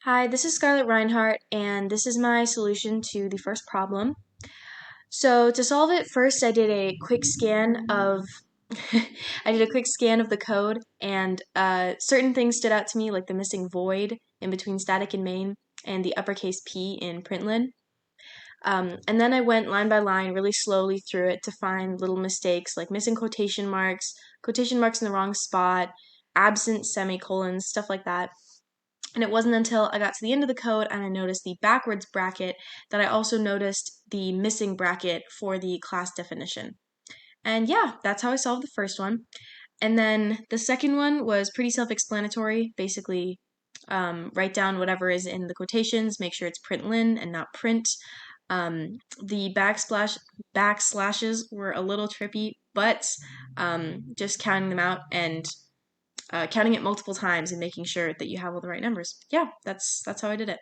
Hi, this is Scarlett Reinhardt, and this is my solution to the first problem. So to solve it, first I did a quick scan of I did a quick scan of the code, and certain things stood out to me, like the missing void in between static and main, and the uppercase P in println. And then I went line by line really slowly through it to find little mistakes like missing quotation marks in the wrong spot, absent semicolons, stuff like that. And it wasn't until I got to the end of the code and I noticed the backwards bracket that I also noticed the missing bracket for the class definition. And yeah, that's how I solved the first one. And then the second one was pretty self-explanatory. Basically, write down whatever is in the quotations, make sure it's println and not print. The backslashes were a little trippy, but just counting them out and counting it multiple times and making sure that you have all the right numbers. Yeah, that's how I did it.